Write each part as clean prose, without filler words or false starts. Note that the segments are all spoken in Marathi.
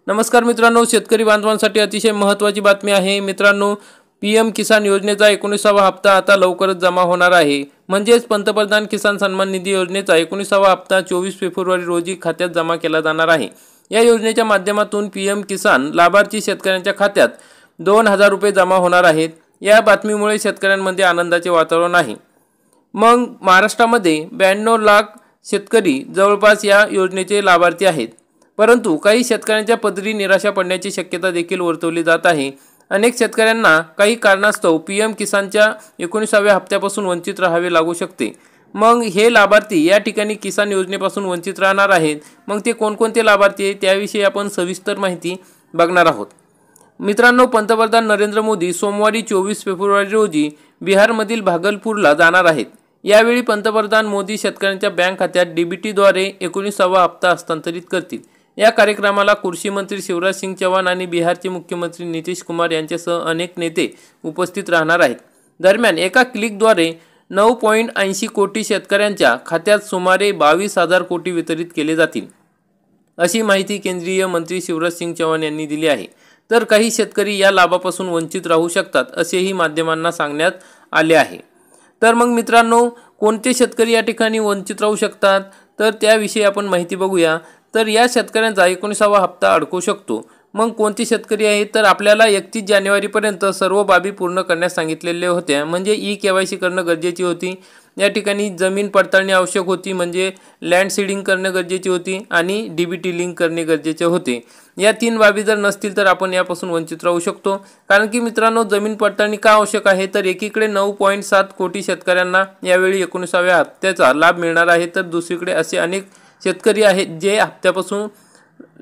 नमस्कार मित्रांनो, शेतकरी बांधवांसाठी अतिशय महत्त्वाची बातमी आहे। मित्रांनो, पीएम किसान योजनेचा 19वा हप्ता आता लवकरच जमा होणार आहे। म्हणजेच पंतप्रधान किसान सन्मान निधी योजनेचा 19वा हप्ता 24 फेब्रुवारी रोजी खात्यात जमा केला जाणार आहे। या योजनेच्या माध्यमातून पीएम किसान लाभार्थी शेतकऱ्यांच्या खात्यात 2000 रुपये जमा होणार आहेत। या बातमीमुळे शेतकऱ्यांमध्ये आनंदाचे वातावरण आहे। मग महाराष्ट्रामध्ये 92 लाख शेतकरी जवळपास या योजनेचे लाभार्थी आहेत। परंतु काही शेतकऱ्यांच्या पदरी निराशा पडण्याची शक्यता देखील वर्तवली जात आहे। अनेक शेतकऱ्यांना काही कारणास्तव पीएम किसानच्या 19व्या हप्त्यापासून वंचित राहावे लागू शकते। मग हे लाभार्थी या ठिकाणी किसान योजनेपासून वंचित राहणार आहेत। मग ते कोणकोणते लाभार्थी आहेत त्याविषयी आपण सविस्तर माहिती बघणार आहोत। मित्रांनो, पंतप्रधान नरेंद्र मोदी सोमवारी 24 फेब्रुवारी रोजी बिहारमधील भागलपूरला जाणार आहेत। यावेळी पंतप्रधान मोदी शेतकऱ्यांच्या बँक खात्यात डीबीटीद्वारे 19वा हप्ता हस्तांतरित करतील। या कार्यक्रमाला कृषी मंत्री शिवराज सिंग चौहान आणि बिहारचे मुख्यमंत्री नितीश कुमार यांच्यासह अनेक नेते उपस्थित राहणार आहेत। दरम्यान एका क्लिकद्वारे 9.80 कोटी शेतकऱ्यांच्या खात्यात सुमारे 22,000 कोटी वितरित केले जातील, अशी माहिती केंद्रीय मंत्री शिवराज सिंग चौहान यांनी दिली आहे। तर काही शेतकरी या लाभापासून वंचित राहू शकतात, असेही माध्यमांना सांगण्यात आले आहे। तर मग मित्रांनो, कोणते शेतकरी या ठिकाणी वंचित राहू शकतात तर त्याविषयी आपण माहिती बघूया। तर या शेतकऱ्यांचा 19वा हप्ता अडकू शकतो। मग कोणते शेतकरी आहेत तर आपल्याला 31 जानेवारीपर्यंत सर्व बाबी पूर्ण करण्यास सांगितलेले होते। म्हणजे ई-केवायसी करणं गरजेची होती। या ठिकाणी जमीन पडताळणी आवश्यक होती, म्हणजे लँड सीडिंग करणं गरजेची होती आणि डीबीटी लिंक करणे गरजेचे होते। या 3 बाबी जर नसतील तर आपण यापासून वंचित राहू शकतो। कारण की मित्रांनो, जमीन पडताळणी का आवश्यक आहे तर एकीकडे 9.7 कोटी शेतकऱ्यांना यावेळी 19व्या हप्त्याचा लाभ मिळणार आहे, तर दुसरीकडे असे अनेक शेतकरी आहेत जे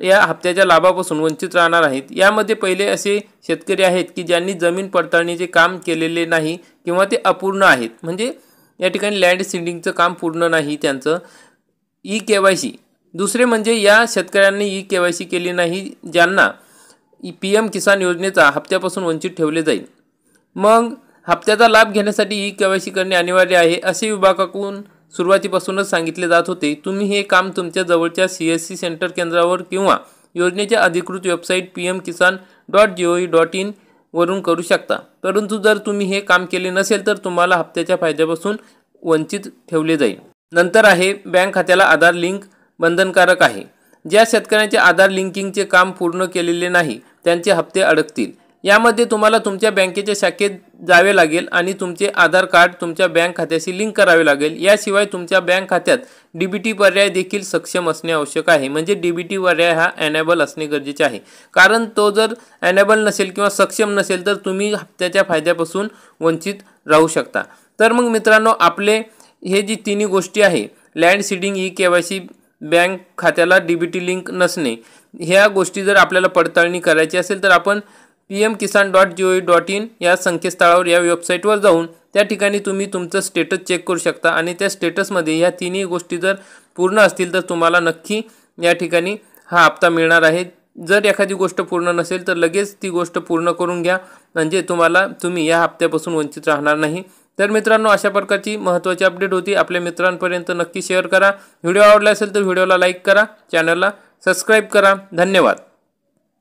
या हप्त्याच्या लाभापासून वंचित राहणार आहेत। यामध्ये पहिले असे शेतकरी आहेत की ज्यांनी जमीन पडताळणीचे काम केलेले नाही किंवा ते अपूर्ण आहेत, म्हणजे या ठिकाणी लँड सीडिंगचं काम पूर्ण नाही त्यांचं। ई-केवायसी दुसरे म्हणजे या शेतकऱ्यांनी ई-केवायसी केली नाही, ज्यांना पीएम किसान योजनेचा हप्त्यापासून वंचित ठेवले जाईल। मग हप्त्याचा लाभ घेण्यासाठी ई-केवायसी करणे अनिवार्य आहे, असे विभागाकडून सुरुवातीपासूनच सांगितले जात होते। तुम्ही हे काम तुमच्या जवळच्या CSC सेंटर केंद्रावर किंवा योजनेच्या अधिकृत वेबसाईट pmkisan.gov.in वरून करू शकता। परंतु जर तुम्ही हे काम केले नसेल तर तुम्हाला हप्त्याच्या फायद्यापासून वंचित ठेवले जाईल। नंतर आहे बँक खात्याला आधार लिंक बंधनकारक आहे। ज्या शेतकऱ्यांचे आधार लिंकिंगचे काम पूर्ण केलेले नाही त्यांचे हप्ते अडकतील। यामध्ये तुम्हाला तुमच्या बँकेच्या शाखेत जावे लागेल आणि तुमचे आधार कार्ड तुमच्या बँक खात्याशी लिंक करावे लागेल। याशिवाय तुमच्या बँक खात्यात डीबीटी पर्याय देखील सक्षम असणे आवश्यक आहे। म्हणजे डीबीटी पर्याय हा एनेबल असणे गरजेचे आहे, कारण तो जर एनेबल नसेल किंवा सक्षम नसेल तर तुम्ही हप्त्याच्या फायद्यापासून वंचित राहू शकता। तर मग मित्रांनो, आपले हे जी तिन्ही गोष्टी आहे, लँड सीडिंग, ई-केवायसी, बँक खात्याला डीबीटी लिंक नसणे, ह्या गोष्टी जर आपल्याला पडताळणी करायची असेल तर आपण pmkisan.gov.in या संकेतस्थळावर, या वेबसाईटवर जाऊन त्या ठिकाणी तुम्ही तुमचं स्टेटस चेक करू शकता आणि त्या स्टेटसमध्ये ह्या तिन्ही गोष्टी जर पूर्ण असतील तर तुम्हाला नक्की या ठिकाणी हा हप्ता मिळणार आहे। जर एखादी गोष्ट पूर्ण नसेल तर लगेच ती गोष्ट पूर्ण करून घ्या, म्हणजे तुम्ही या हप्त्यापासून वंचित राहणार नाही। तर मित्रांनो, अशा प्रकारची महत्त्वाची अपडेट होती। आपल्या मित्रांपर्यंत नक्की शेअर करा। व्हिडिओ आवडला असेल तर व्हिडिओला लाईक करा, चॅनलला सबस्क्राईब करा। धन्यवाद।